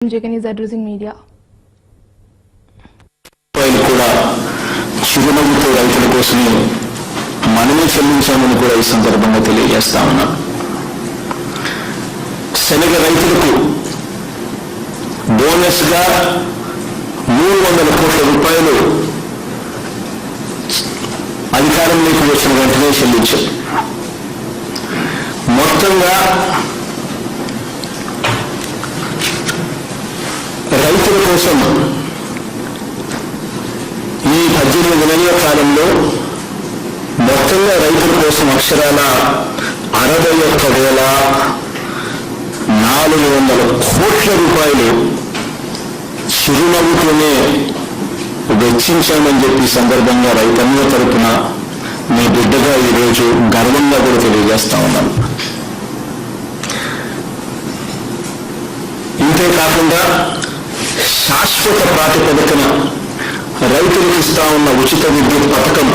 JK is addressing media. కూడా చిరునవ్వుతో రైతుల కోసమే మనమే చెల్లించామని కూడా ఈ సందర్భంగా తెలియజేస్తా ఉన్నాం. శనగ రైతులకు బోనస్ గా 300 కోట్ల రూపాయలు అధికారంలోకి వచ్చిన వెంటనే చెల్లించాం. మొత్తంగా రైతుల కోసం ఈ 18 నెలల కాలంలో మొత్తంగా రైతుల కోసం అక్షరాల 61,400 కోట్ల రూపాయలు చిరునవ్వుతోనే వెచ్చించామని చెప్పి సందర్భంగా రైతన్నల తరపున మీ బిడ్డగా ఈరోజు గర్వంగా కూడా తెలియజేస్తా ఉన్నాను. ఇంతేకాకుండా శాశ్వత ప్రాతిపదికన రైతులకు ఇస్తా ఉన్న ఉచిత విద్యుత్ పథకం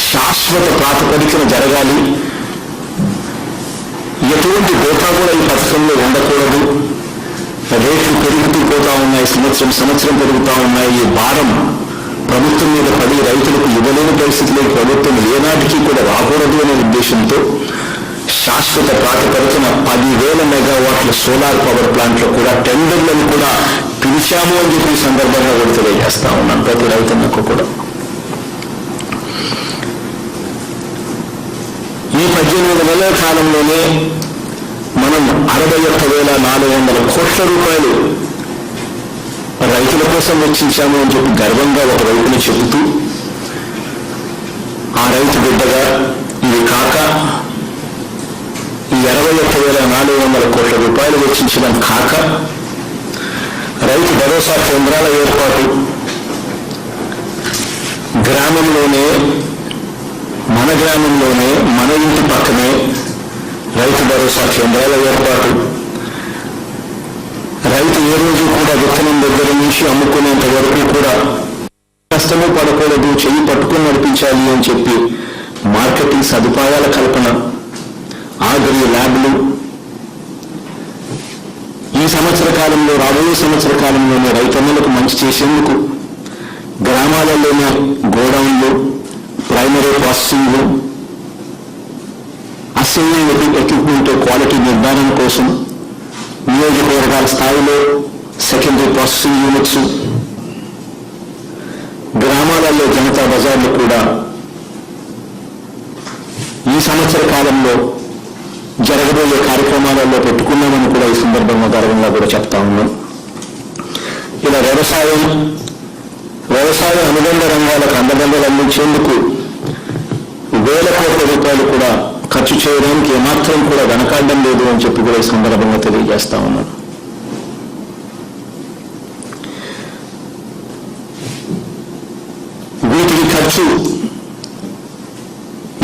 శాశ్వత ప్రాతిపదికన జరగాలి. ఎటువంటి డోకా కూడా ఈ పథకంలో ఉండకూడదు. రేట్లు పెరుగుతూ పోతా ఉన్నాయి, సంవత్సరం పెరుగుతూ ఉన్నాయి. ఈ భారం ప్రభుత్వం మీద పడి రైతులకు ఇవ్వలేని పరిస్థితిలో ప్రభుత్వం ఏనాటికి కూడా రాకూడదు అనే ఉద్దేశంతో శాశ్వత ప్రాతిపదికన 10,000 మెగావాట్ల సోలార్ పవర్ ప్లాంట్లో కూడా టెండర్లను కూడా పిలిచాము అని చెప్పి సందర్భంగా కూడా తెలియజేస్తా ఉన్నాను ప్రతి రైతన్నకు కూడా. ఈ 18 నెలల కాలంలోనే మనం 61,400 కోట్ల రూపాయలు రైతుల కోసం వెచ్చించాము అని చెప్పి గర్వంగా ఒక రైతుని చెబుతూ, ఆ రైతు బిడ్డగా ఇది కాక ఈ 61,400 కోట్ల రూపాయలు వెచ్చించడం కాక రైతు భరోసా కేంద్రాల ఏర్పాటు, గ్రామంలోనే మన గ్రామంలోనే మన ఇంటి పక్కనే రైతు భరోసా కేంద్రాల ఏర్పాటు, రైతు ఏ రోజు కూడా విత్తనం దగ్గర నుంచి అమ్ముకునేంత వరకు కూడా కష్టము పడకూడదు, చెయ్యి పట్టుకుని నడిపించాలి అని చెప్పి మార్కెటింగ్ సదుపాయాల కల్పన, ఆగ్రి ల్యాబ్లు, ఈ సంవత్సర కాలంలో రాబోయే సంవత్సర కాలంలోనే రైతన్నలకు మంచి చేసేందుకు గ్రామాలలోనే గోడౌన్లు, ప్రైమరీ ప్రాసెసింగ్లు, అసెంబ్లీ ఎక్విప్మెంట్ క్వాలిటీ నిర్ధారణ కోసం నియోజకవర్గాల స్థాయిలో సెకండరీ ప్రాసెసింగ్ యూనిట్స్, గ్రామాలలో జనతా బజార్లు కూడా ఈ సంవత్సర కాలంలో జరగబోయే కార్యక్రమాలలో పెట్టుకున్నామని కూడా ఈ సందర్భంగా గర్వంగా కూడా చెప్తా ఉన్నాం. ఇలా వ్యవసాయ అనుబంధ రంగాలకు అండదండలు అందించేందుకు 1,000 కోట్ల రూపాయలు కూడా ఖర్చు చేయడానికి ఏమాత్రం కూడా వెనకాడడం లేదు అని చెప్పి కూడా ఈ సందర్భంగా తెలియజేస్తా ఉన్నాం. వీటికి ఖర్చు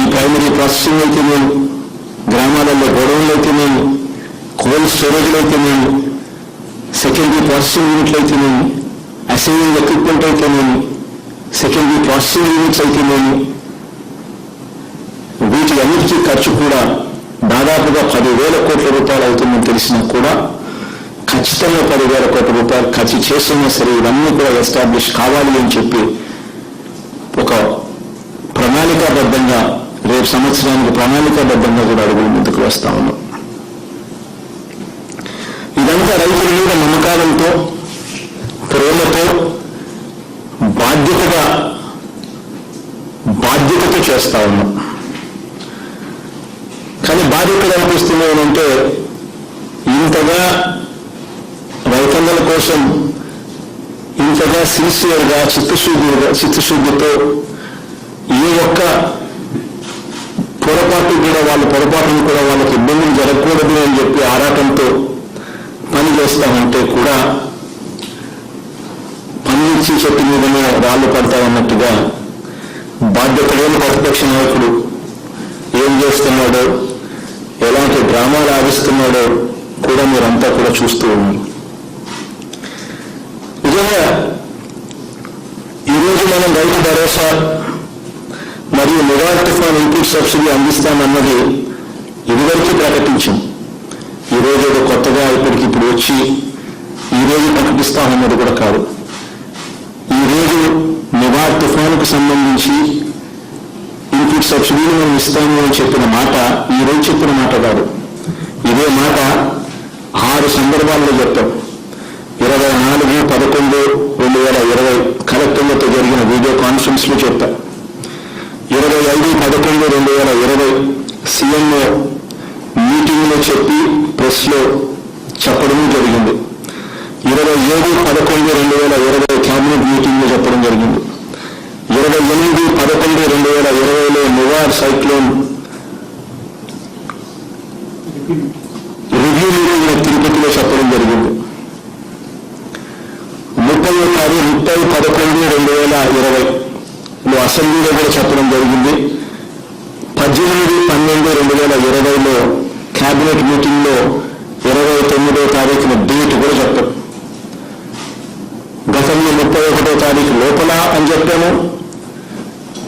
ఈ ప్రైమరీ ప్రాసెసింగ్ అయితేనేమి, గ్రామాలలో గోడౌన్లు అయితేనేమి, కోల్డ్ స్టోరేజ్లు అయితేనేమి, సెకండరీ ప్రాసెసింగ్ యూనిట్లు అయితేనేమి, అసెంబ్లీ ఎక్విప్మెంట్ అయితేనేమి, సెకండరీ ప్రాసెసింగ్ యూనిట్స్ అయితేనేమి, వీటి అన్నిటికీ ఖర్చు కూడా దాదాపుగా 10,000 కోట్ల రూపాయలు అవుతుందని తెలిసినా కూడా ఖచ్చితంగా 10,000 కోట్ల రూపాయలు ఖర్చు చేస్తున్నా సరే ఇవన్నీ కూడా ఎస్టాబ్లిష్ కావాలి అని చెప్పి ఒక ప్రణాళికాబద్ధంగా రేపు సంవత్సరానికి ప్రణాళికాబద్ధంగా కూడా అడుగులు ముందుకు వస్తా ఉన్నాం. ఇదంతా రైతుల మీద నమ్మకాలంతో, ప్రేమతో, బాధ్యతతో చేస్తా ఉన్నాం. కానీ బాధ్యతలు అనిపిస్తుంది అంటే ఇంతగా రైతన్నల కోసం ఇంతగా సిన్సియర్గా చిత్తశుద్ధితో ఏ ఒక్క పొరపాటును కూడా వాళ్ళకి ఇబ్బందులు జరగకూడదు అని చెప్పి ఆరాటంతో పని చేస్తామంటే కూడా పనిచేసి చెట్టు మీదనే రాళ్ళు పడతామన్నట్టుగా బాధ్యత లేని ప్రతిపక్ష నాయకుడు ఏం చేస్తున్నాడో, ఎలాంటి డ్రామాలు ఆడిస్తున్నాడో కూడా మీరంతా కూడా చూస్తూ ఉన్నారు. నిజంగా ఈరోజు మనం రైతు భరోసా మరియు నివారణ తుఫాన్ ఇన్పుట్ సబ్సిడీ అందిస్తామన్నది ఇదివరకు ప్రకటించాం. ఈరోజు కొత్తగా ఇప్పటికిప్పుడు వచ్చి ఈరోజు ప్రకటిస్తామన్నది కూడా కాదు. ఈరోజు నివార్ తుఫానుకు సంబంధించి ఇన్పుట్ సబ్సిడీని మనం ఇస్తాము అని చెప్పిన మాట ఈరోజు చెప్పిన మాట కాదు. ఇదే మాట 6 సందర్భాల్లో చెప్పాం. 24/11/2020 కలెక్టర్లతో జరిగిన వీడియో కాన్ఫరెన్స్ లో చెప్పా. 25/11/2020 సీఎంఓ మీటింగ్ లో చెప్పి ప్రెస్ లో చెప్పడం జరిగింది. 27/11/2020 క్యాబినెట్ మీటింగ్ లో చెప్పడం జరిగింది. 28/11/2020లో నివార్ సైక్లోన్ రివ్యూ మీటింగ్ తిరుపతిలో చెప్పడం జరిగింది. 30/11/2020లో అసెంబ్లీలో కూడా చెప్పడం జరిగింది. 18/12/2020లో క్యాబినెట్ మీటింగ్ లో 29వ తారీఖున డేట్ కూడా చెప్పాం. గతంలో 31వ తారీఖు లోపల అని చెప్పాము.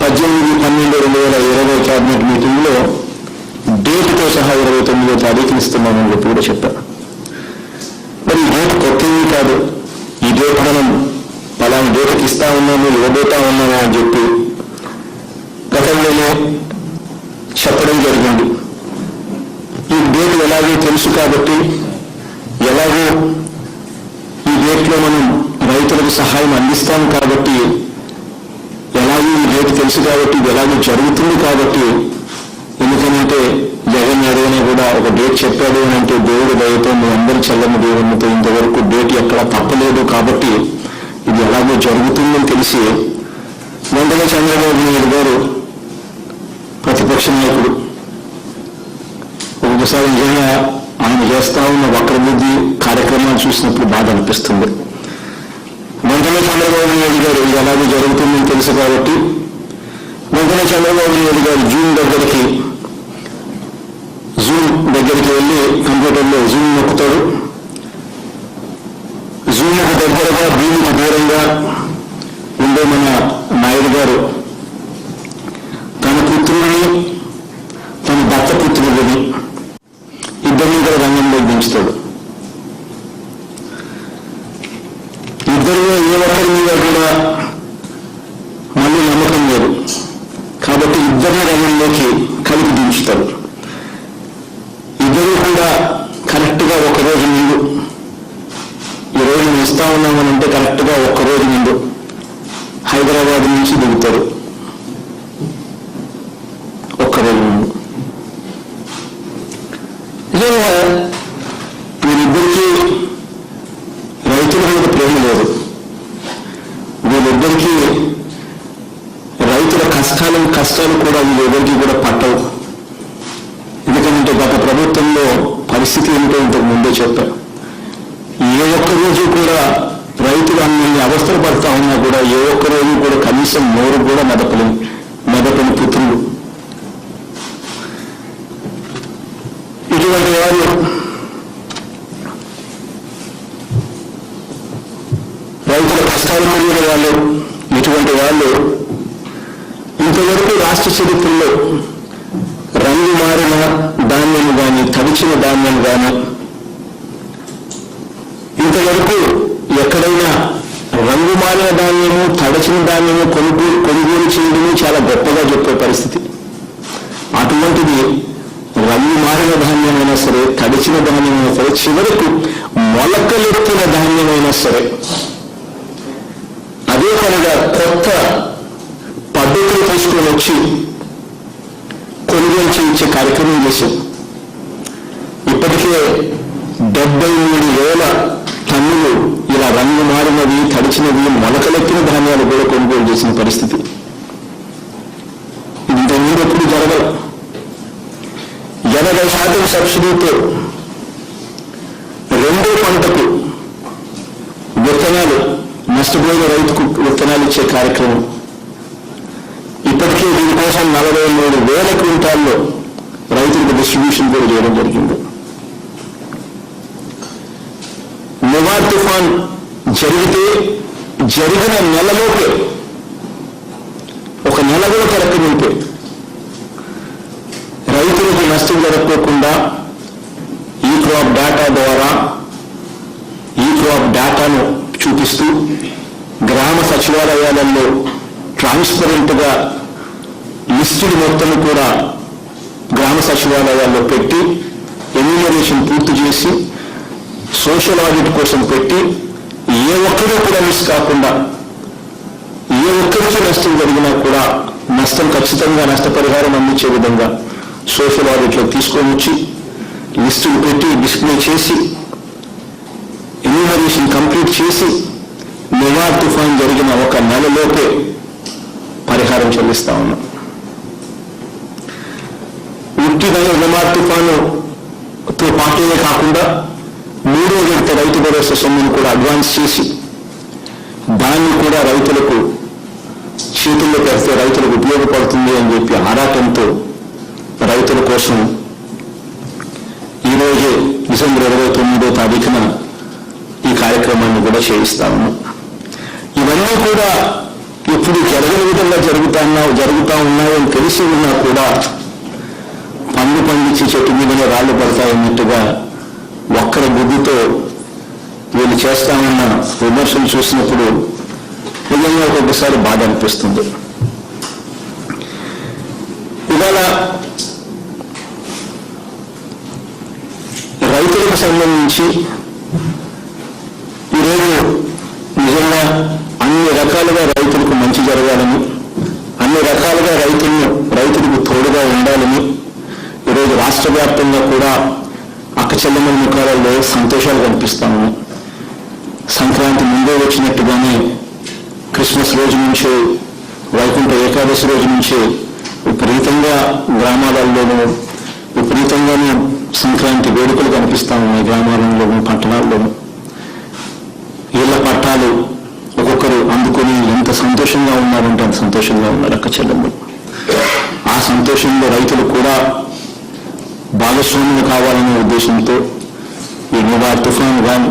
18/12/2020 క్యాబినెట్ మీటింగ్ లో డేట్తో సహా 29వ తారీఖుని ఇస్తున్నామని చెప్పి కూడా చెప్పారు. మరి ఈ డేట్ కొత్తది కాదు. ఈ డేట్ మనం పలానా డేట్కి ఇస్తా ఉన్నాము, ఇవ్వబోతా ఉన్నాము అని చెప్పి గతంలోనే చెప్పడం జరిగింది. ఈ డేట్ ఎలాగో తెలుసు కాబట్టి, ఎలాగో ఈ డేట్లో మనం రైతులకు సహాయం అందిస్తాం కాబట్టి, ఎలాగో ఈ డేట్ తెలుసు కాబట్టి, ఇది ఎలాగో జరుగుతుంది కాబట్టి, ఎందుకంటే జగన్ ఏదైనా కూడా ఒక డేట్ చెప్పాడు అని అంటే దేవుడు దయతో మీ అందరి చల్లని దేవునితో ఇంతవరకు డేట్ ఎక్కడా తప్పలేదు కాబట్టి ఇది ఎలాగో జరుగుతుందని తెలిసి వెంటనే చంద్రబాబు నాయుడు గారు ప్రతిపక్ష నాయకుడు ఒకసారి నిజంగా ఆయన చేస్తా ఉన్న వక్రబుద్ధి కార్యక్రమాలు చూసినప్పుడు బాధ అనిపిస్తుంది. వెంటనే చంద్రబాబు నాయుడు గారు ఇది ఎలాగో జరుగుతుందని తెలుసు కాబట్టి వెంటనే చంద్రబాబు నాయుడు గారు జూమ్ దగ్గరికి వెళ్ళి కంప్యూటర్లో జూమ్ నొక్కుతాడు. జూమ్కు దగ్గరగా భూమికి దూరంగా ఉండే మన నాయుడు గారు తన పుత్రుడిని తన దత్తపుత్రుడిని ఇద్దరిని కూడా రంగంలో దించుతాడు. ఇద్దరిలో ఏ ఒక్కరి మీద కూడా మళ్ళీ నమ్మకం లేదు కాబట్టి ఇద్దరిని రంగంలోకి కలిపి దించుతారు. ఇద్దరు కూడా కరెక్ట్గా ఒకరోజు ముందు, ఈ రోజు మేము ఇస్తా ఉన్నామనంటే కరెక్ట్గా ఒక్కరోజు ముందు హైదరాబాద్ నుంచి దిగుతారు. ఒక్కరోజు ముందు నిజంగా వీరిద్దరికీ రైతుల మీద ప్రేమ లేదు. వీళ్ళిద్దరికీ రైతుల కష్టాలు కూడా వీళ్ళెవరికి కూడా పట్టవు. ఎందుకంటే గత ప్రభుత్వంలో పరిస్థితి ఏమిటో ఇంతకు ముందే చెప్పారు. ఏ ఒక్క రోజు కూడా రైతులు అన్ని అవస్థలు పడతా ఉన్నా కూడా ఏ ఒక్క రోజు కూడా కనీసం నోరు కూడా మెదపని పుత్రులు. ఇటువంటి వారు రైతుల కష్టాలు కలిగిన వాళ్ళు, ఇటువంటి వాళ్ళు ఇంతవరకు రాష్ట్ర చరిత్రలో రంగు మారిన ధాన్యం కానీ తడిచిన ధాన్యం కానీ ఇంతవరకు ఎక్కడైనా రంగు మారిన ధాన్యము తడిచిన ధాన్యము కొనుగోలు చేయడము చాలా గొప్పగా చెప్పే పరిస్థితి. అటువంటిది రంగు మారిన ధాన్యమైనా సరే, తడిచిన ధాన్యమైనా సరే, చివరకు మొలకలెత్తిన ధాన్యమైనా సరే అదే పనిగా కొత్త పద్ధతులు తీసుకొని వచ్చి కొనుగోలు చేయించే కార్యక్రమం చేశాం. ఇప్పటికే 73,000 టన్నులు ఇలా రంగు మారినవి, తడిచినవి, మొలకలెత్తిన ధాన్యాలు కూడా కొనుగోలు చేసిన పరిస్థితి. ఇంతకుముందు ఎప్పుడు జరగదు. 80% సబ్సిడీతో రెండో పంటకు విత్తనాలు, నష్టపోయిన రైతుకు విత్తనాలు ఇచ్చే కార్యక్రమం ఇప్పటికే దీనికోసం 43,000 క్వింటాల్లో రైతులకు డిస్ట్రిబ్యూషన్ కూడా చేయడం జరిగింది. నివార్ తుఫాన్ జరిగిన నెలలోపే, ఒక నెల కూడా తిరగకుంటే రైతులకు నష్టం జరగకుండా ఈ క్రాప్ డాటాను చూపిస్తూ గ్రామ సచివాలయాలలో ట్రాన్స్పరెంట్గా లిస్టుడు మొత్తం కూడా గ్రామ సచివాలయాల్లో పెట్టి ఎన్యూమరేషన్ పూర్తి చేసి సోషల్ ఆడిట్ కోసం పెట్టి ఏ ఒక్కరూ కూడా మిస్ కాకుండా ఏ ఒక్కరికి నష్టం జరిగినా కూడా నష్టం ఖచ్చితంగా నష్టపరిహారం అందించే విధంగా సోషల్ ఆడిట్లో తీసుకొని వచ్చి లిస్టులు పెట్టి డిస్ప్లే చేసి ఎన్యూమరేషన్ కంప్లీట్ చేసి నివార్ తుఫాన్ జరిగిన ఒక నెలలోపే పరిహారం చెల్లిస్తా ఉన్నాం. ఉట్టిగా నివార్ తుఫానుతో పాటే కాకుండా మూడో విడత రైతు భరోసా సొమ్మును కూడా అడ్వాన్స్ చేసి దాన్ని కూడా రైతులకు చేతుల్లో పెడితే రైతులకు ఉపయోగపడుతుంది అని చెప్పి ఆరాటంతో రైతుల కోసం ఈరోజే డిసెంబర్ 29వ తారీఖున ఈ కార్యక్రమాన్ని కూడా చేయిస్తా ఉన్నాం. ఇవన్నీ కూడా ఇప్పుడు జరగని విధంగా జరుగుతా ఉన్నాయని తెలిసి ఉన్నా కూడా పండు పండించి చెట్టు మీదనే రాళ్లు పడతాయన్నట్టుగా ఒక్కర బుద్ధితో వీళ్ళు చేస్తామన్న విమర్శలు చూసినప్పుడు నిజంగా ఒక్కొక్కసారి బాధ అనిపిస్తుంది. ఇవాళ రైతులకు సంబంధించి ఈరోజు నిజంగా అన్ని రకాలుగా రైతులకు మంచి జరగాలని, అన్ని రకాలుగా రైతులకు తోడుగా ఉండాలని ఈరోజు రాష్ట్ర వ్యాప్తంగా కూడా అక్కచెల్లెమ్మల ముఖాలలో సంతోషాలు కనిపిస్తాము. సంక్రాంతి ముందే వచ్చినట్టుగానే క్రిస్మస్ రోజు నుంచే, వైకుంఠ ఏకాదశి రోజు నుంచే విపరీతంగా గ్రామాలలోనూ విపరీతంగానే సంక్రాంతి వేడుకలు కనిపిస్తా ఉన్నాయి. గ్రామాలలోనూ పట్టణాల్లోనూ ఇళ్ల పట్టాలు ఒక్కొక్కరు అందుకొని ఎంత సంతోషంగా ఉన్నారంటే అంత సంతోషంగా ఉన్నారు అక్కచెల్లెమ్మలు. ఆ సంతోషంలో రైతులు కూడా భాగస్వామ్యం కావాలనే ఉద్దేశంతో ఈ నివార్ తుఫాను కానీ,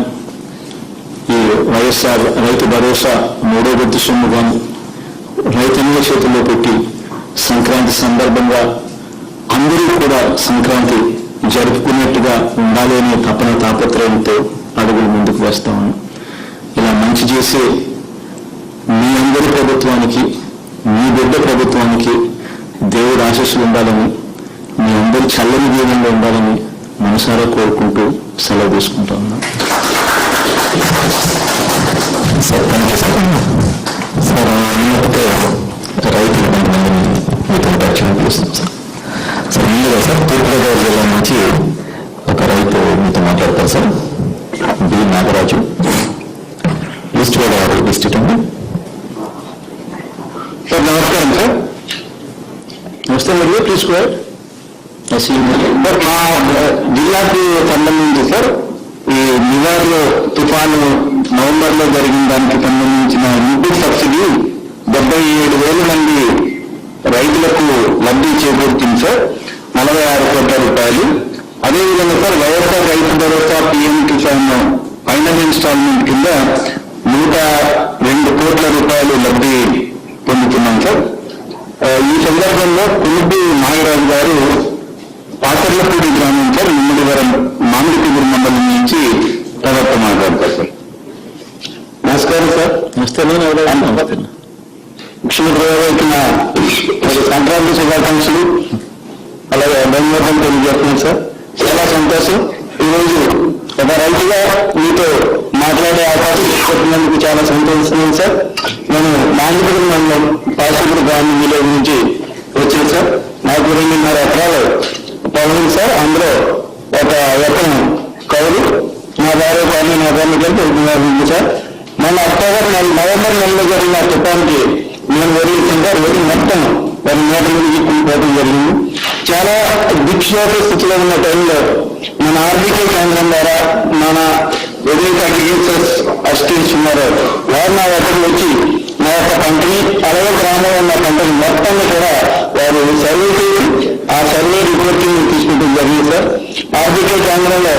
ఈ వైఎస్ఆర్ రైతు భరోసా మూడో విడత సొమ్ము కానీ రైతన్నుల చేతుల్లో పెట్టి సంక్రాంతి సందర్భంగా అందరూ కూడా సంక్రాంతి జరుపుకున్నట్టుగా ఉండాలి అనే తపన తాపత్రయంతో అడుగులు ముందుకు వేస్తా ఉన్నాం. ఇలా మంచి చేసే మీ అందరి ప్రభుత్వానికి, మీ బిడ్డ ప్రభుత్వానికి దేవుడు ఆశీస్సులు ఉండాలని, మీ అందరి చల్లని దీవెనలో ఉండాలని మనసారా కోరుకుంటూ సెలవు తీసుకుంటా ఉన్నాం. Sir thank you sir. అన్నట్టుగా రైతులు కొంతమందిని మీతో పరిచయం చేస్తాం సార్. సార్ ముందుగా సార్ తూర్పుగోదావరి జిల్లా నుంచి ఒక రైతు మీతో మాట్లాడతారు sir. B Nagaraju, east Godavari district అండి. సార్ నమస్కారం సార్. నమస్తే మీరు తీసుకో. సార్ మా జిల్లాకు సంబంధించి సార్ ఈ నివార్ తుఫాను నవంబర్లో జరిగిన దానికి సంబంధించిన ఇన్పుట్ సబ్సిడీ 77,000 మంది రైతులకు లబ్ధి చేకూరుతుంది సార్. 46 కోట్ల రూపాయలు. అదేవిధంగా sir YSR Rythu Bharosa PM Kisan final instalment కింద 102 కోట్ల రూపాయలు లబ్ధి పొందుతున్నాం సార్. ఈ సందర్భంలో కులుబి నాగరాజు గారు పాతర్లపూడి గ్రామం సార్, నిమ్మడివరం మామిడిపూడి మండలం నుంచి ప్రభుత్వం మాట్లాడతారు సార్. నమస్కారం సార్. నమస్తే. ముఖ్యమంత్రి సంక్రాంతి శుభాకాంక్షలు అలాగే ధన్యవాదాలు తెలియజేస్తున్నాను సార్. చాలా సంతోషం. ఈరోజు ఒక రైతుగా మీతో మాట్లాడే అవకాశం పెట్టినందుకు చాలా సంతోషం సార్. నేను మామిడిపూడి మండలం పాసిపూడి గ్రామం విలేజ్ నుంచి వచ్చాను సార్. నాకు 2.5 ఎకరాలు పొలం సార్. అందులో ఒక ఎకరం కౌలు, నా భార్య కానీ నా భార్య కలిపి 1.5 సార్. మొన్న నవంబర్ నెలలో జరిగిన తుఫానికి మేము వదిలించాం సార్. వదిలి మొత్తం 1 మీటర్ నుంచి కూలిపోవడం జరిగింది. చాలా దిక్షోభ స్థితిలో ఉన్న టైంలో మన ఆర్బీకే కేంద్రం ద్వారా మన ఏదైతే అగ్రికల్చర్ అసిస్టెంట్స్ ఉన్నారో వారు నా దగ్గరకు వచ్చి నా యొక్క పంటని అలాగే గ్రామంలో ఉన్న పంటని మొత్తాన్ని కూడా వారు సర్వే చేసి ఆ సర్వే రిపోర్టింగ్ తీసుకుంటూ జరిగింది సార్. ఆర్బీకే కేంద్రంలో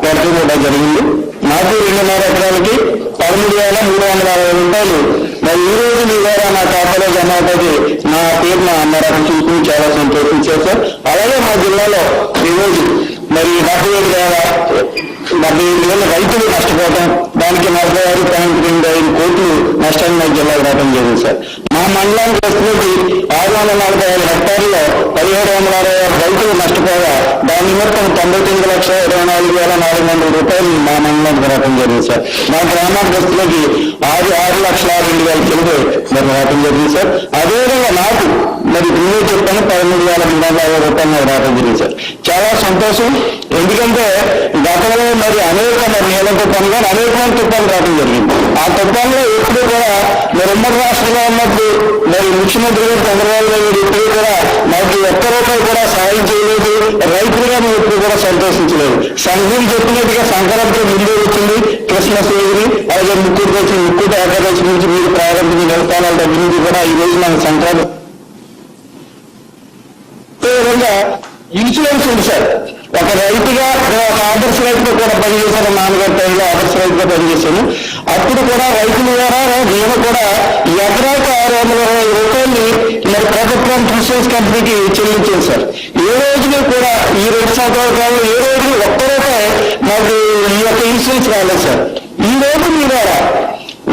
పెట్టడం కూడా జరిగింది. నాకు 2.5 ఎకరాలకి 13,360 రూపాయలు మరి ఈ రోజు మీ ద్వారా నా ఖాతాలో జమ అవుతుంది. నా పేరున అన్నారని చూసుకుని చాలా సంతోషించారు సార్. అలాగే మా జిల్లాలో ఈరోజు మరి 75,000 రైతులు నష్టపోవడం, దానికి 40 ప్రత్యామ్నాయ జిల్లాకు రావడం జరిగింది సార్. మా మండలానికి వస్తున్నది 645 హెక్టార్లలో 1766 రైతులు నష్టపోగా దాని నిమిత్తం 99,24,400 రూపాయలు మా మండలానికి రావడం జరిగింది సార్. మా గ్రామానికి వస్తున్నది 6,02,000 కిలో మరి రావడం జరిగింది సార్. అదేవిధంగా నాకు మరి ముందే చెప్పాను 13,350 రూపాయలు రావడం జరిగింది సార్. చాలా సంతోషం. ఎందుకంటే గతంలో మరి అనేక మరి నీళ్ళ తుఫాను కానీ అనేకమైన తుఫాను రావడం జరిగింది. ఆ తుఫాన్లో ఎప్పుడు కూడా మరి ఉమ్మడి రాష్ట్రంలో ఉన్నప్పుడు మరి ముఖ్యమంత్రి గారు చంద్రబాబు నాయుడు ఎప్పుడు కూడా నాకు ఒక్క రూపాయి కూడా సహాయం చేయలేదు, రైతులుగా మేము ఎప్పుడు కూడా సంతోషించలేదు. సంఘం చెప్పినట్టుగా సంక్రాంతి ముందే వచ్చింది, క్రిస్మస్ రోజుని అలాగే ముక్కుడికి వచ్చి ముక్కుడు ఏకాదశి నుంచి మీరు ప్రారంభించిన వ్యవస్థానాల దగ్గర నుంచి కూడా ఈ రోజు మనకు సంక్రాంతి విధంగా ఇన్సూరెన్స్ ఉంది సార్. ఒక రైతుగా ఒక ఆదర్శ రైతుగా కూడా పనిచేశాను. నాన్నగారి టైంలో ఆదర్శ రైతుగా పనిచేశాను. అప్పుడు కూడా రైతుల ద్వారా నేను కూడా ఎకరాకు 620 రూపాయలు మరి ప్రభుత్వం ఇన్సూరెన్స్ కంపెనీకి చెల్లించాను సార్. ఏ రోజున కూడా ఈ 2 సంవత్సరాల కాలంలో ఏ రోజు ఒక్క రూపాయి నాకు ఈ యొక్క ఇన్సూరెన్స్ రాలేదు సార్. ఈ రోజు మీ ద్వారా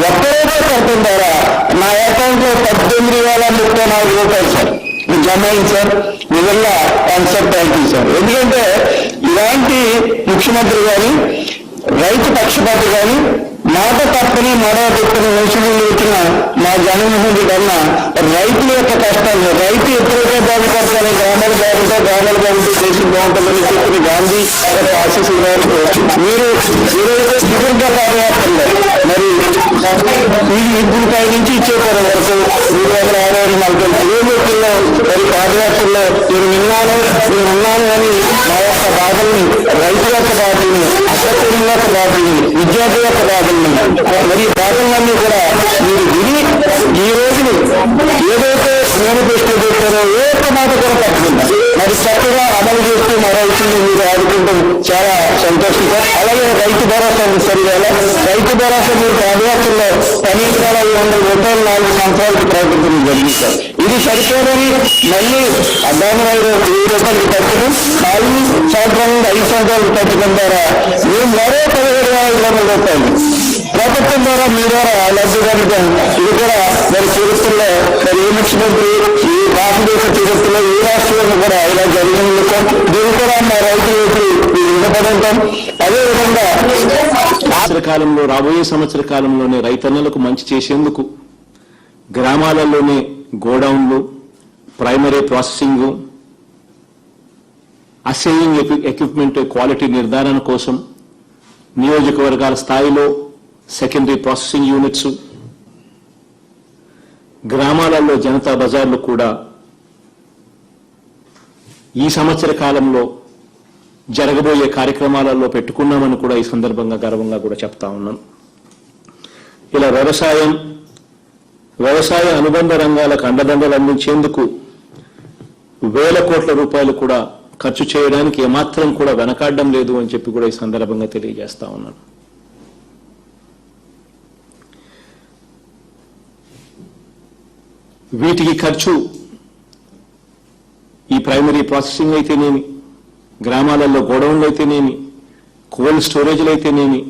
ఒక్క రూపాయి కట్టడం ద్వారా నా అకౌంట్ లో 18,034 రూపాయలు సార్ జమ అయింది సార్. నిజంగా సార్ థ్యాంక్ యూ సార్. ఎందుకంటే ఇలాంటి ముఖ్యమంత్రి కానీ రైతు పక్షపాతి కానీ మాట తప్పని మరో తప్పని మనుషులు వచ్చిన మా జగన్మోహన్ రెడ్డి కన్నా రైతుల యొక్క కష్టాలు రైతు ఎప్పుడైతే బాగుపడతారో గ్రామాలు బాగుంటాయి, గ్రామాలు బాగుంటే దేశం బాగుంటుందని చెప్పిన గాంధీ ఆశీస్సు మీరు ఈరోజు దిగురుగా పాదయాత్రలో మరి ఇప్పుడు పై నుంచి ఇచ్చేవారు వరకు 360 కిలోమీటర్లో మరి పాదయాత్రలో నేను విన్నాను అని మా యొక్క బాధల్ని రైతుల యొక్క బాధల్ని అసత్యం యొక్క బాధల్ని విద్యార్థుల యొక్క బాధల్ని మరి బాధలన్నీ కూడా మీరు విని ఈ రోజుని ఏదైతే మేనిఫెస్టో పెట్టారో ఏ ఒక్క మాట కూడా తప్పకుండా మరి చక్కగా అమలు చేస్తూ మా రైతుల్ని మీరు ఆదుకుంటాం చాలా సంతోషంగా. అలాగే రైతు భరోసా సరివేళ రైతు భరోసా మీరు పాదయాత్రలో 12,500 రూపాయలు 4 సంవత్సరాలకి ప్రకటించడం జరిగింది సార్. ఇది సరిపోదని మళ్ళీ అడ్డామరావు 1000 రూపాయలకి తగ్గడం 4 సంవత్సరాల నుండి 5 సంవత్సరాలకు తగ్గడం ద్వారా మేము మరో 17,500 రూపాయలు ప్రభుత్వం ద్వారా మీ ద్వారా లబ్ధిదారులుగా ఇది కూడా మరి చరిత్రలో మరి ఏ ముఖ్యమంత్రి ఈ భారతదేశ చరిత్రలో ఏ రాష్ట్రంలో కూడా ఇలా జరిగింది. దీన్ని కూడా మా రైతులు ఇవ్వబడంటాం. అదేవిధంగా కాలంలో రాబోయే సంవత్సర కాలంలోనే రైతన్నలకు మంచి చేసేందుకు గ్రామాలలోనే గోడౌన్లు, primary processing, assaying equipment quality నిర్ధారణ కోసం నియోజకవర్గాల స్థాయిలో సెకండరీ ప్రాసెసింగ్ యూనిట్స్, గ్రామాలలో జనతా బజార్లు కూడా ఈ సంవత్సర కాలంలో జరగబోయే కార్యక్రమాలలో పెట్టుకున్నామని కూడా ఈ సందర్భంగా గర్వంగా కూడా చెప్తా ఉన్నాను. ఇలా వ్యవసాయ అనుబంధ రంగాలకు అండదండలు అందించేందుకు వేల కోట్ల రూపాయలు కూడా ఖర్చు చేయడానికి ఏమాత్రం కూడా వెనకాడడం లేదు అని చెప్పి కూడా ఈ సందర్భంగా తెలియజేస్తా ఉన్నాను. వీటికి ఖర్చు ఈ ప్రైమరీ ప్రాసెసింగ్ అయితేనేమి, గ్రామాలలో గోడౌన్లు అయితేనేమి, కోల్డ్ స్టోరేజ్లు అయితేనేమి,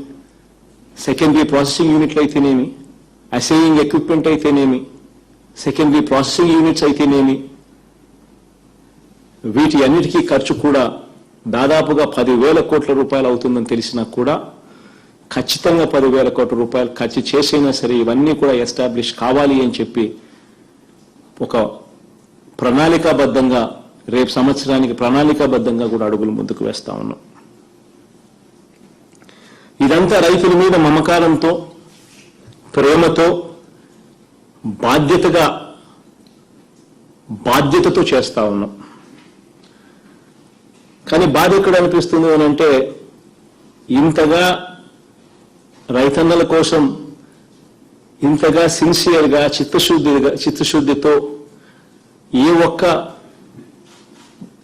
సెకండరీ ప్రాసెసింగ్ యూనిట్లు అయితేనేమి, అసేయింగ్ ఎక్విప్మెంట్ అయితేనేమి, సెకండరీ ప్రాసెసింగ్ యూనిట్స్ అయితేనేమి, వీటి అన్నిటికీ ఖర్చు కూడా దాదాపుగా 10,000 కోట్ల రూపాయలు అవుతుందని తెలిసినా కూడా ఖచ్చితంగా 10,000 కోట్ల రూపాయలు ఖర్చు చేసైనా సరే ఇవన్నీ కూడా ఎస్టాబ్లిష్ కావాలి అని చెప్పి ఒక ప్రణాళికాబద్ధంగా రేపు సంవత్సరానికి ప్రణాళికాబద్ధంగా కూడా అడుగులు ముందుకు వేస్తా ఉన్నాం. ఇదంతా రైతుల మీద మమకారంతో, ప్రేమతో, బాధ్యతతో చేస్తా ఉన్నాం. కానీ బాధ ఎక్కడ అనిపిస్తుంది అని అంటే ఇంతగా రైతన్నల కోసం ఇంతగా సిన్సియర్గా చిత్తశుద్ధితో ఏ ఒక్క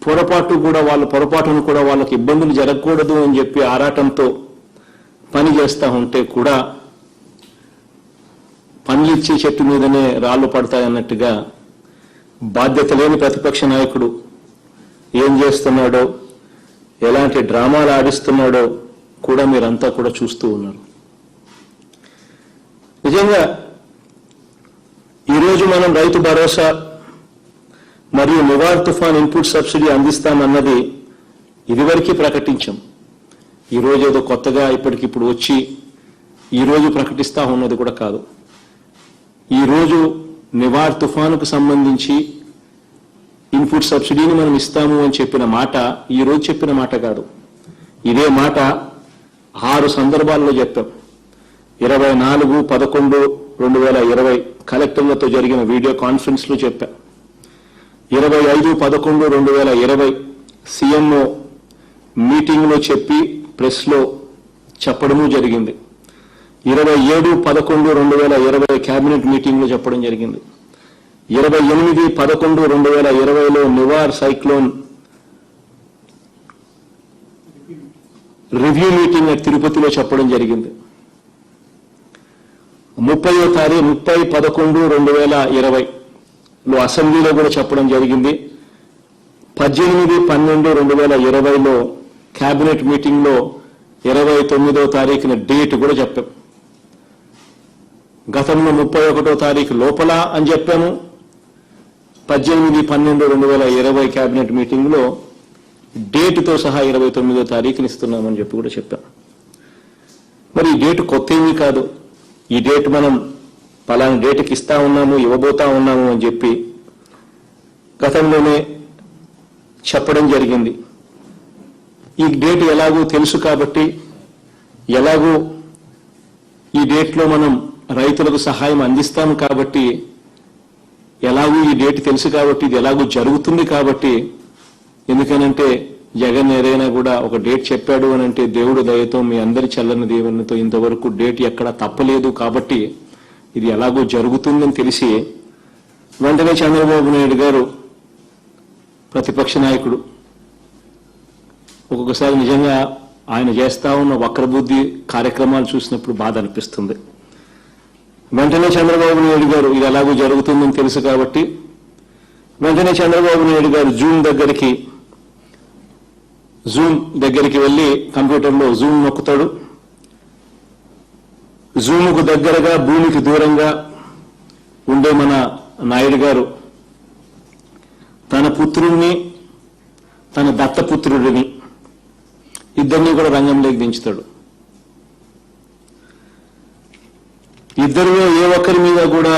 పొరపాటును కూడా వాళ్ళకి ఇబ్బందులు జరగకూడదు అని చెప్పి ఆరాటంతో పని చేస్తూ ఉంటే కూడా పనులిచ్చే చెట్టు మీదనే రాళ్లు పడతాయన్నట్టుగా బాధ్యత లేని ప్రతిపక్ష నాయకుడు ఏం చేస్తున్నాడో, ఎలాంటి డ్రామాలు ఆడిస్తున్నాడో కూడా మీరంతా కూడా చూస్తూ ఉన్నారు. నిజంగా మనం రైతు భరోసా మరియు నివార్ తుఫాన్ ఇన్పుట్ సబ్సిడీ అందిస్తామన్నది ఇదివరకే ప్రకటించాం. ఈరోజు ఏదో కొత్తగా ఇప్పటికిప్పుడు వచ్చి ఈరోజు ప్రకటిస్తా ఉన్నది కూడా కాదు. ఈరోజు నివార్ తుఫానుకు సంబంధించి ఇన్పుట్ సబ్సిడీని మనం ఇస్తాము అని చెప్పిన మాట ఈరోజు చెప్పిన మాట కాదు. ఇదే మాట 6 సందర్భాల్లో చెప్పాం. 24/11/2020 కలెక్టర్లతో జరిగిన వీడియో కాన్ఫరెన్స్ లో చెప్పా. 25/11/2020 సీఎంఓ మీటింగ్ లో చెప్పి ప్రెస్ లో చెప్పడము జరిగింది. 27/11/2020 కేబినెట్ మీటింగ్ లో చెప్పడం జరిగింది. 28/11/2020లో నివార్ సైక్లోన్ రివ్యూ మీటింగ్ తిరుపతిలో చెప్పడం జరిగింది. 30/11/2020లో అసెంబ్లీలో కూడా చెప్పడం జరిగింది. 18/12/2020లో కేబినెట్ మీటింగ్ లో 29వ తారీఖున డేట్ కూడా చెప్పాం. గతంలో 31వ తారీఖు లోపల అని చెప్పాము. 18/12/2020 కేబినెట్ మీటింగ్ లో డేటుతో సహా 29వ తారీఖుని ఇస్తున్నామని చెప్పి కూడా చెప్పాం. మరి ఈ డేటు కొత్త ఏమీ కాదు. ఈ డేట్ మనం పలానా డేటుకి ఇస్తా ఉన్నాము, ఇవ్వబోతా ఉన్నాము అని చెప్పి గతంలోనే చెప్పడం జరిగింది. ఈ డేట్ ఎలాగూ తెలుసు కాబట్టి, ఎలాగూ ఈ డేట్లో మనం రైతులకు సహాయం అందిస్తాము కాబట్టి, ఎలాగూ ఈ డేట్ తెలుసు కాబట్టి, ఇది ఎలాగూ జరుగుతుంది కాబట్టి, ఎందుకనంటే జగన్ ఏదైనా కూడా ఒక డేట్ చెప్పాడు అని అంటే దేవుడు దయతో మీ అందరి చల్లని దీవెనతో ఇంతవరకు డేట్ ఎక్కడా తప్పలేదు కాబట్టి ఇది ఎలాగో జరుగుతుందని తెలిసి వెంటనే చంద్రబాబు నాయుడు గారు ప్రతిపక్ష నాయకుడు, ఒక్కొక్కసారి నిజంగా ఆయన చేస్తా ఉన్న వక్రబుద్ధి కార్యక్రమాలు చూసినప్పుడు బాధ అనిపిస్తుంది. వెంటనే చంద్రబాబు నాయుడు గారు ఇది ఎలాగో జరుగుతుందని తెలుసు కాబట్టి వెంటనే చంద్రబాబు నాయుడు గారు జూమ్ దగ్గరికి వెళ్ళి కంప్యూటర్లో జూమ్ నొక్కుతాడు. జూముకు దగ్గరగా భూమికి దూరంగా ఉండే మన నాయుడు గారు తన పుత్రుడిని, తన దత్తపుత్రుడిని ఇద్దరిని కూడా రంగంలోకి దించుతాడు. ఇద్దరిలో ఏ ఒక్కరి మీద కూడా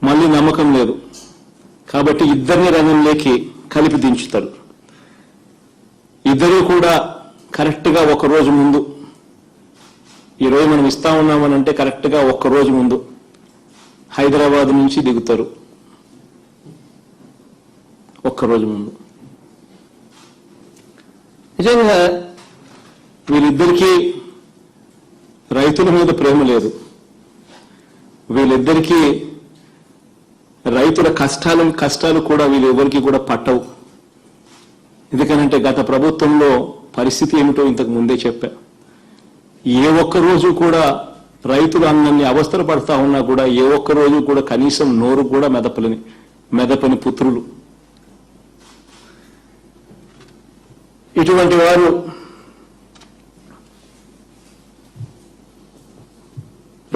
మళ్ళీ నమ్మకం లేదు కాబట్టి ఇద్దరిని రంగంలోకి కలిపి దించుతాడు. ఇద్దరు కూడా కరెక్ట్గా ఒక రోజు ముందు, ఈరోజు మనం ఇస్తా ఉన్నామనంటే కరెక్ట్గా ఒక్క రోజు ముందు హైదరాబాద్ నుంచి దిగుతారు. ఒక్కరోజు ముందు. నిజంగా వీళ్ళిద్దరికీ రైతుల మీద ప్రేమ లేదు. వీళ్ళిద్దరికీ రైతుల కష్టాలు కూడా వీళ్ళెవరికి కూడా పట్టవు. ఎందుకనంటే గత ప్రభుత్వంలో పరిస్థితి ఏమిటో ఇంతకు ముందే చెప్పా. ఏ ఒక్క రోజు కూడా రైతులు అన్నన్ని అవస్థలు పడతా ఉన్నా కూడా ఏ ఒక్క రోజు కూడా కనీసం నోరు కూడా మెదపని పుత్రులు. ఇటువంటి వారు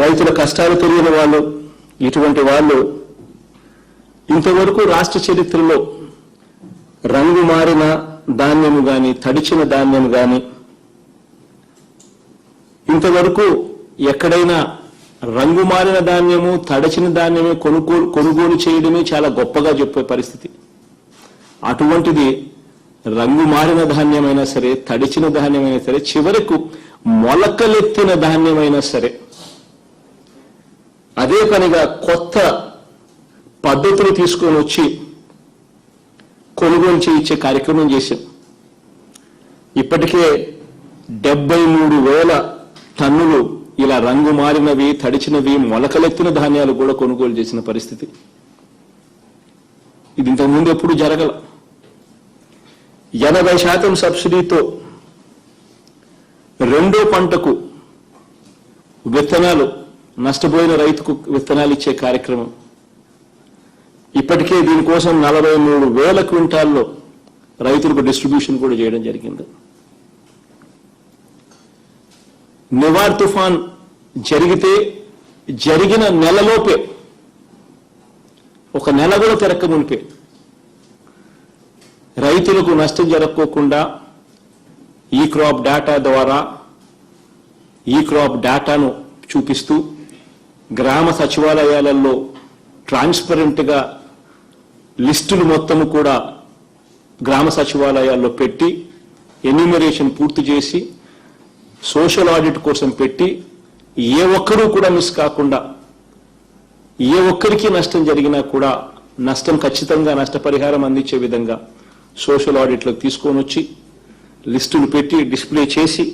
రైతుల కష్టాలు తెలియని వాళ్ళు, ఇటువంటి వాళ్ళు ఇంతవరకు రాష్ట్ర చరిత్రలో రంగు మారిన ధాన్యము గాని, తడిచిన ధాన్యం గాని, ఇంతవరకు ఎక్కడైనా రంగు మారిన ధాన్యము, తడిచిన ధాన్యమే కొనుగోలు చేయడమే చాలా గొప్పగా చెప్పే పరిస్థితి. అటువంటిది రంగు మారిన ధాన్యమైనా సరే, తడిచిన ధాన్యమైనా సరే, చివరకు మొలకలెత్తిన ధాన్యమైనా సరే అదే పనిగా కొత్త పద్ధతులు తీసుకొని వచ్చి కొనుగోలు చేయించే కార్యక్రమం చేశాం. ఇప్పటికే 73,000 టన్నులు ఇలా రంగు మారినవి, తడిచినవి, మొలకలెత్తిన ధాన్యాలు కూడా కొనుగోలు చేసిన పరిస్థితి. ఇది ఇంతకుముందు ఎప్పుడు జరగల. 80% సబ్సిడీతో రెండో పంటకు విత్తనాలు, నష్టపోయిన రైతుకు విత్తనాలు ఇచ్చే కార్యక్రమం. ఇప్పటికే దీనికోసం 43,000 క్వింటాల్లో రైతులకు డిస్ట్రిబ్యూషన్ కూడా చేయడం జరిగింది. నివార్ తుఫాన్ జరిగిన నెలలోపే ఒక నెల కూడా తిరక్క మునిపే రైతులకు నష్టం జరగకోకుండా ఈ క్రాప్ డేటా ద్వారా ఈ క్రాప్ డేటాను చూపిస్తూ గ్రామ సచివాలయాలలో ట్రాన్స్పరెంట్గా లిస్టులు మొత్తము కూడా గ్రామ సచివాలయాల్లో పెట్టి ఎన్యూమరేషన్ పూర్తి చేసి సోషల్ ఆడిట్ కోసం పెట్టి ఏ ఒక్కరూ కూడా మిస్ కాకుండా ఏ ఒక్కరికి నష్టం జరిగినా కూడా నష్టం ఖచ్చితంగా నష్టపరిహారం అందించే విధంగా సోషల్ ఆడిట్లకు తీసుకొని వచ్చి లిస్టులు పెట్టి డిస్ప్లే చేసి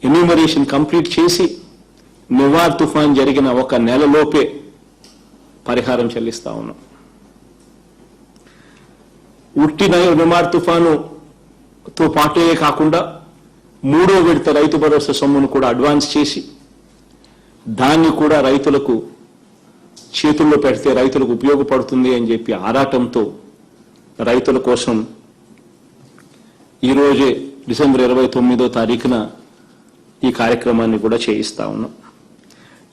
ఎన్యూమరేషన్ కంప్లీట్ చేసి నివార్ తుఫాన్ జరిగిన ఒక నెలలోపే పరిహారం చెల్లిస్తా ఉన్నాం. ఉట్టి నివార్ తుఫానుతో పాటే కాకుండా 3వ విడత రైతు భరోసా సొమ్మును కూడా అడ్వాన్స్ చేసి దాన్ని కూడా రైతులకు చేతుల్లో పెడితే రైతులకు ఉపయోగపడుతుంది అని చెప్పి ఆరాటంతో రైతుల కోసం ఈరోజే డిసెంబర్ 29వ తారీఖున ఈ కార్యక్రమాన్ని కూడా చేయిస్తా ఉన్నాం.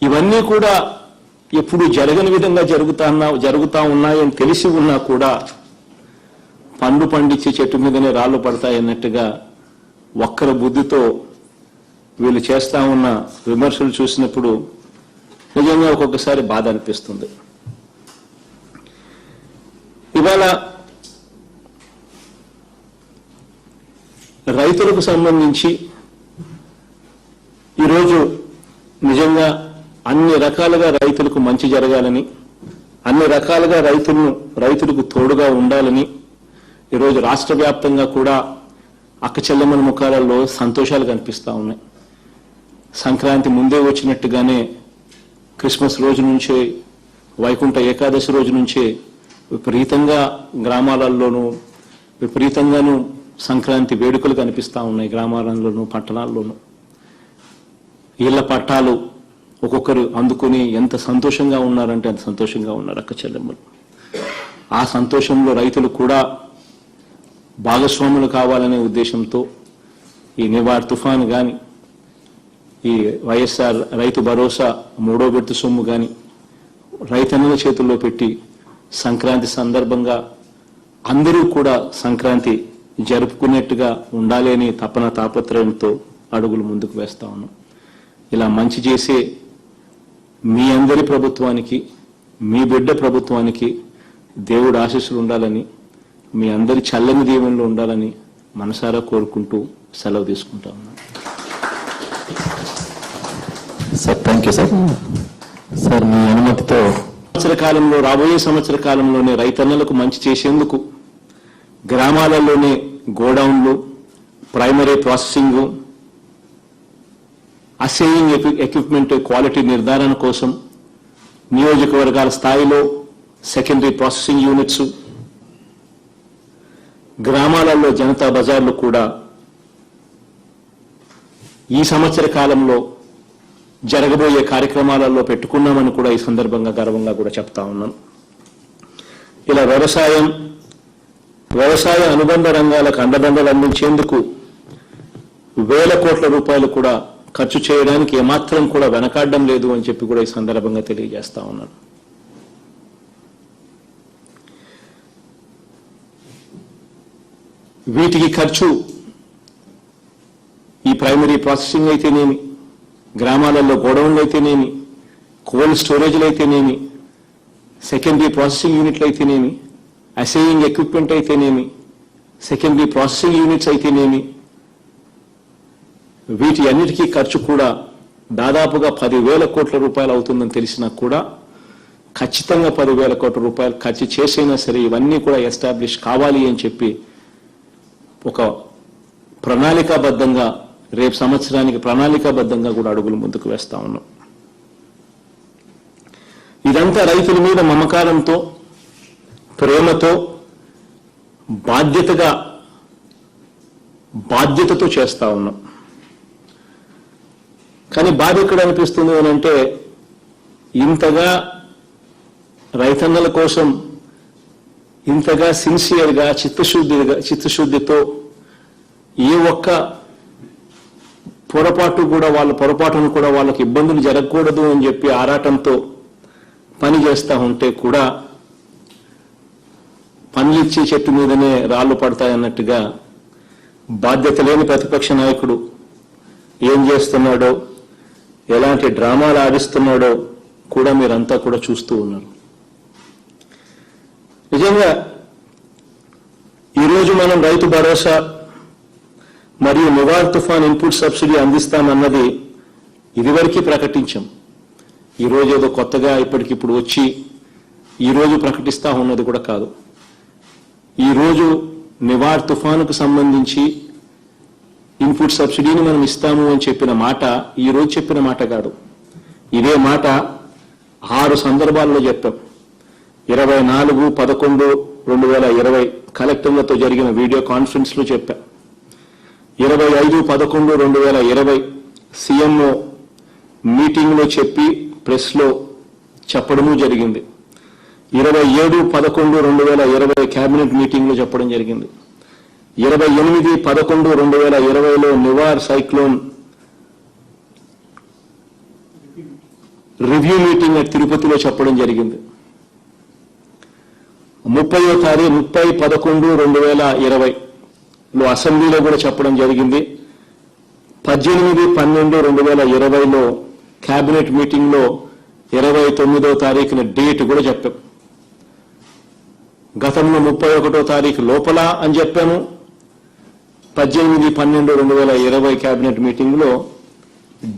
ఇవన్నీ కూడా ఎప్పుడు జరగని విధంగా జరుగుతా ఉన్నాయని తెలిసి ఉన్నా కూడా పండు పండించి చెట్టు మీదనే రాళ్లు పడతాయన్నట్టుగా ఒక్కల బుద్ధితో వీళ్ళు చేస్తా ఉన్న విమర్శలు చూసినప్పుడు నిజంగా ఒక్కొక్కసారి బాధ అనిపిస్తుంది. ఇవాళ రైతులకు సంబంధించి ఈరోజు నిజంగా అన్ని రకాలుగా రైతులకు మంచి జరగాలని, అన్ని రకాలుగా రైతులకు తోడుగా ఉండాలని ఈరోజు రాష్ట్ర వ్యాప్తంగా కూడా అక్క చెల్లెమ్మల ముఖాలలో సంతోషాలు కనిపిస్తూ ఉన్నాయి. సంక్రాంతి ముందే వచ్చినట్టుగానే క్రిస్మస్ రోజు నుంచే, వైకుంఠ ఏకాదశి రోజు నుంచే విపరీతంగా గ్రామాలలోనూ విపరీతంగానూ సంక్రాంతి వేడుకలు కనిపిస్తూ ఉన్నాయి. గ్రామాలలోనూ పట్టణాల్లోనూ ఇళ్ల పట్టాలు ఒక్కొక్కరు అందుకుని ఎంత సంతోషంగా ఉన్నారంటే అంత సంతోషంగా ఉన్నారు అక్క చెల్లెమ్మలు. ఆ సంతోషంలో రైతులు కూడా భాగస్వాములు కావాలనే ఉద్దేశంతో ఈ నివార్ తుఫాను కానీ, ఈ వైఎస్ఆర్ రైతు భరోసా 3వ విడత సొమ్ము కానీ రైతన్నుల చేతుల్లో పెట్టి సంక్రాంతి సందర్భంగా అందరూ కూడా సంక్రాంతి జరుపుకునేట్టుగా ఉండాలి అని తపన తాపత్రయంతో అడుగులు ముందుకు వేస్తా ఉన్నాం. ఇలా మంచి చేసే మీ అందరి ప్రభుత్వానికి, మీ బిడ్డ ప్రభుత్వానికి దేవుడు ఆశీస్సులు ఉండాలని, మీ అందరి చల్లని దీవెనలు ఉండాలని మనసారా కోరుకుంటూ సెలవు తీసుకుంటా ఉన్నాను. Sir thank you sir. Sir మీ అనుమతితో సంవత్సర కాలంలో, రాబోయే సంవత్సర కాలంలోనే రైతన్నలకు మంచి చేసేందుకు గ్రామాలలోనే గోడౌన్లు, primary processing, assaying equipment quality నిర్ధారణ కోసం నియోజకవర్గాల స్థాయిలో సెకండరీ ప్రాసెసింగ్ యూనిట్స్, గ్రామాలలో జనతా బజార్లు కూడా ఈ సంవత్సర కాలంలో జరగబోయే కార్యక్రమాలలో పెట్టుకున్నామని కూడా ఈ సందర్భంగా గర్వంగా కూడా చెప్తా ఉన్నాను. ఇలా వ్యవసాయ అనుబంధ రంగాలకు అండదండలు అందించేందుకు వేల కోట్ల రూపాయలు కూడా ఖర్చు చేయడానికి ఏమాత్రం కూడా వెనకాడడం లేదు అని చెప్పి కూడా ఈ సందర్భంగా తెలియజేస్తా ఉన్నాను. వీటికి ఖర్చు ఈ ప్రైమరీ ప్రాసెసింగ్ అయితేనేమి, గ్రామాలలో గోడౌన్లు అయితేనేమి, కోల్డ్ స్టోరేజ్లు అయితేనేమి, సెకండరీ ప్రాసెసింగ్ యూనిట్లు అయితేనేమి, అసేయింగ్ ఎక్విప్మెంట్ అయితేనేమి, సెకండరీ ప్రాసెసింగ్ యూనిట్స్ అయితేనేమి, వీటి అన్నిటికీ ఖర్చు కూడా దాదాపుగా 10,000 కోట్ల రూపాయలు అవుతుందని తెలిసినా కూడా ఖచ్చితంగా 10,000 కోట్ల రూపాయలు ఖర్చు చేసైనా సరే ఇవన్నీ కూడా ఎస్టాబ్లిష్ కావాలి అని చెప్పి ఒక ప్రణాళికాబద్ధంగా రేపు సంవత్సరానికి ప్రణాళికాబద్ధంగా కూడా అడుగులు ముందుకు వేస్తా ఉన్నాం. ఇదంతా రైతుల మీద మమకారంతో, ప్రేమతో, బాధ్యతతో చేస్తా ఉన్నాం. కానీ బాధ ఎక్కడ అనిపిస్తుంది అని అంటే, ఇంతగా రైతన్నల కోసం ఇంతగా సిన్సియర్గా చిత్తశుద్ధితో ఏ ఒక్క పొరపాటును కూడా వాళ్ళకి ఇబ్బందులు జరగకూడదు అని చెప్పి ఆరాటంతో పని చేస్తూ ఉంటే కూడా పనులిచ్చే చెట్టు మీదనే రాళ్లు పడతాయన్నట్టుగా బాధ్యత లేని ప్రతిపక్ష నాయకుడు ఏం చేస్తున్నాడో, ఎలాంటి డ్రామాలు ఆడిస్తున్నాడో కూడా మీరంతా కూడా చూస్తూ ఉన్నారు. నిజంగా ఈరోజు మనం రైతు భరోసా మరియు నివార్ తుఫాన్ ఇన్పుట్ సబ్సిడీ అందిస్తామన్నది ఇదివరకే ప్రకటించాం. ఈరోజు ఏదో కొత్తగా ఇప్పటికిప్పుడు వచ్చి ఈరోజు ప్రకటిస్తా ఉన్నది కూడా కాదు. ఈరోజు నివార్ తుఫానుకు సంబంధించి ఇన్పుట్ సబ్సిడీని మనం ఇస్తాము అని చెప్పిన మాట ఈరోజు చెప్పిన మాట కాదు. ఇదే మాట 6 సందర్భాల్లో చెప్పాం. 24/11/2020 కలెక్టర్లతో జరిగిన వీడియో కాన్ఫరెన్స్ లో చెప్పాం. 25/11/2020 సీఎంఓ మీటింగ్ లో చెప్పి ప్రెస్ లో చెప్పడము జరిగింది. 27/11/2020 కేబినెట్ మీటింగ్ లో చెప్పడం జరిగింది. 28/11/2020లో నివార్ సైక్లోన్ రివ్యూ మీటింగ్ తిరుపతిలో చెప్పడం జరిగింది. 30/11/2020లో అసెంబ్లీలో కూడా చెప్పడం జరిగింది. 18/12/2020లో కేబినెట్ మీటింగ్ లో 29వ తారీఖున డేట్ కూడా చెప్పాం. గతంలో 31వ తారీఖు లోపల అని చెప్పాము. 18/12/2020 కేబినెట్ మీటింగ్ లో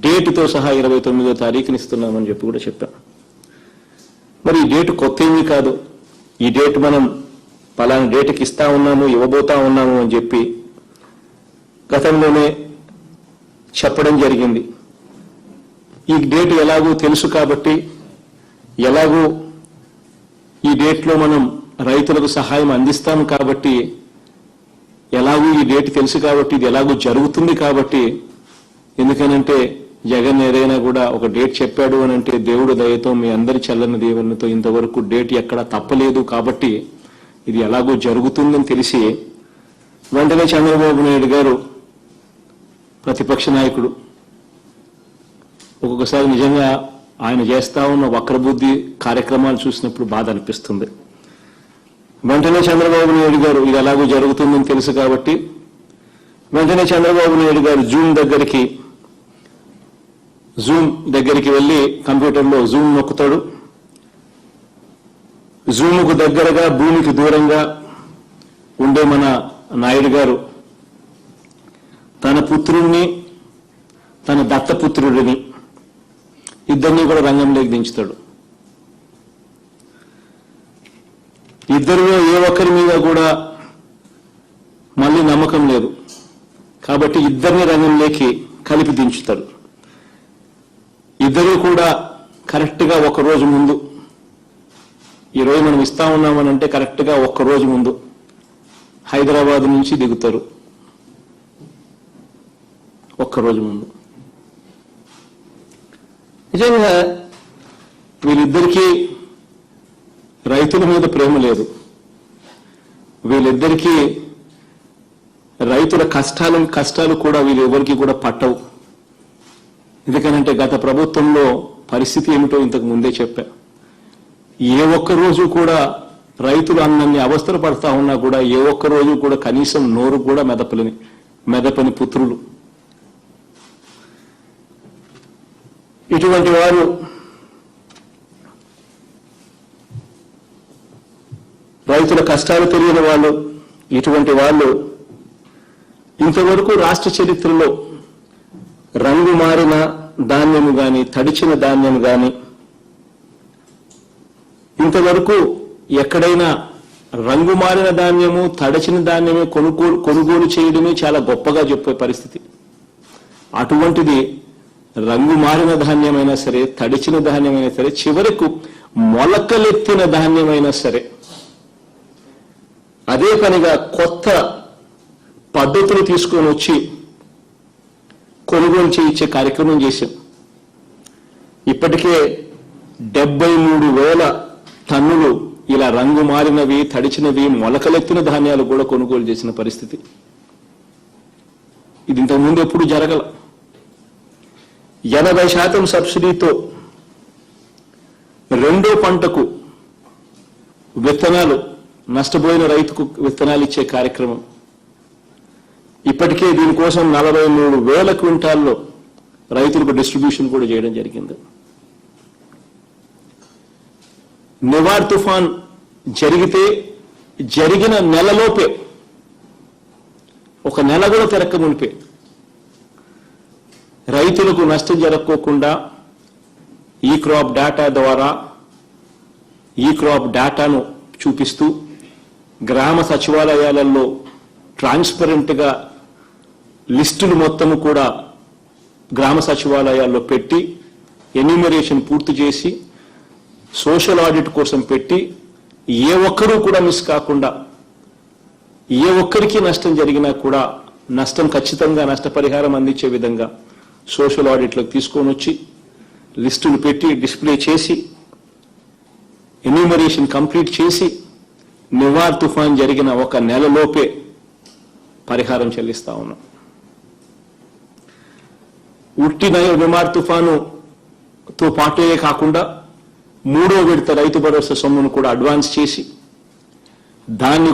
డేటుతో సహా 29వ తారీఖుని ఇస్తున్నామని చెప్పి కూడా చెప్పాం. మరి ఈ డేటు కొత్త ఏమీ కాదు. ఈ డేట్ మనం పలానా డేటుకి ఇస్తా ఉన్నాము, ఇవ్వబోతా ఉన్నాము అని చెప్పి గతంలోనే చెప్పడం జరిగింది. ఈ డేట్ ఎలాగూ తెలుసు కాబట్టి, ఎలాగూ ఈ డేట్లో మనం రైతులకు సహాయం అందిస్తాము కాబట్టి, ఎలాగూ ఈ డేట్ తెలుసు కాబట్టి, ఇది ఎలాగూ జరుగుతుంది కాబట్టి, ఎందుకనంటే జగన్ ఏదైనా కూడా ఒక డేట్ చెప్పాడు అని అంటే దేవుడు దయతో మీ అందరి చల్లని దీవెనతో ఇంతవరకు డేట్ ఎక్కడా తప్పలేదు కాబట్టి ఇది ఎలాగూ జరుగుతుందని తెలిసి వెంటనే చంద్రబాబు నాయుడు గారు ప్రతిపక్ష నాయకుడు ఒక్కొక్కసారి నిజంగా ఆయన చేస్తా ఉన్న వక్రబుద్ధి కార్యక్రమాలు చూసినప్పుడు బాధ అనిపిస్తుంది. వెంటనే చంద్రబాబు నాయుడు గారు ఇది ఎలాగూ జరుగుతుందని తెలుసు కాబట్టి వెంటనే చంద్రబాబు నాయుడు గారు జూమ్ దగ్గరికి వెళ్లి కంప్యూటర్లో జూమ్ నొక్కుతాడు. జూముకు దగ్గరగా భూమికి దూరంగా ఉండే మన నాయుడు గారు తన పుత్రుణ్ణి, తన దత్తపుత్రుడిని ఇద్దరిని కూడా రంగంలోకి దించుతాడు. ఇద్దరిలో ఏ ఒక్కరి మీద కూడా మళ్ళీ నమ్మకం లేదు కాబట్టి ఇద్దరిని రంగంలోకి కలిపి దించుతాడు. ఇద్దరు కూడా కరెక్ట్గా ఒక రోజు ముందు, ఈరోజు మనం ఇస్తా ఉన్నామనంటే కరెక్ట్గా ఒక్క రోజు ముందు హైదరాబాద్ నుంచి దిగుతారు. ఒక్కరోజు ముందు. నిజంగా వీళ్ళిద్దరికీ రైతుల మీద ప్రేమ లేదు. వీళ్ళిద్దరికీ రైతుల కష్టాలు కూడా వీళ్ళెవరికి కూడా పట్టవు. ఎందుకనంటే గత ప్రభుత్వంలో పరిస్థితి ఏమిటో ఇంతకు ముందే చెప్పా. ఏ ఒక్క రోజు కూడా రైతులు అన్నన్ని అవస్థలు పడతా ఉన్నా కూడా ఏ ఒక్క రోజు కూడా కనీసం నోరు కూడా మెదపని పుత్రులు. ఇటువంటి వారు రైతుల కష్టాలు తెలియని వాళ్ళు, ఇటువంటి వాళ్ళు ఇంతవరకు రాష్ట్ర చరిత్రలో రంగు మారిన ధాన్యం గాని, తడిచిన ధాన్యం గాని ఇంతవరకు ఎక్కడైనా రంగు మారిన ధాన్యము, తడిచిన ధాన్యమే కొనుగోలు చేయడమే చాలా గొప్పగా చెప్పే పరిస్థితి. అటువంటిది రంగు మారిన ధాన్యమైనా సరే, తడిచిన ధాన్యమైనా సరే, చివరకు మొలకలెత్తిన ధాన్యమైనా సరే అదే పనిగా కొత్త పద్ధతులు తీసుకొని వచ్చి కొనుగోలు చేయించే కార్యక్రమం చేశాం. ఇప్పటికే 73,000 టన్నులు ఇలా రంగు మారినవి, తడిచినవి, మొలకలెత్తిన ధాన్యాలు కూడా కొనుగోలు చేసిన పరిస్థితి. ఇది ఇంతకుముందు ఎప్పుడు జరగల. 80% సబ్సిడీతో రెండో పంటకు విత్తనాలు, నష్టపోయిన రైతుకు విత్తనాలు ఇచ్చే కార్యక్రమం ఇప్పటికే దీనికోసం 43,000 క్వింటాల్లో రైతులకు డిస్ట్రిబ్యూషన్ కూడా చేయడం జరిగింది. నివార్ తుఫాన్ జరిగిన నెలలోపే, ఒక నెల కూడా తిరక్క మునిపే రైతులకు నష్టం జరగకోకుండా ఈ క్రాప్ డేటా ద్వారా, ఈ క్రాప్ డేటాను చూపిస్తూ గ్రామ సచివాలయాలలో ట్రాన్స్పరెంట్గా లిస్టులు మొత్తము కూడా గ్రామ సచివాలయాల్లో పెట్టి ఎన్యూమరేషన్ పూర్తి చేసి సోషల్ ఆడిట్ కోసం పెట్టి ఏ ఒక్కరూ కూడా మిస్ కాకుండా, ఏ ఒక్కరికి నష్టం జరిగినా కూడా నష్టం ఖచ్చితంగా నష్టపరిహారం అందించే విధంగా సోషల్ ఆడిట్లకు తీసుకొని వచ్చి లిస్టులు పెట్టి డిస్ప్లే చేసి ఎన్యూమరేషన్ కంప్లీట్ చేసి నివార్ తుఫాన్ జరిగిన ఒక నెలలోపే పరిహారం చెల్లిస్తా ఉన్నాం. ఉట్టి నివార్ తుఫానుతో పాటే కాకుండా 3వ విడత రైతు భరోసా సొమ్మును కూడా అడ్వాన్స్ చేసి దాన్ని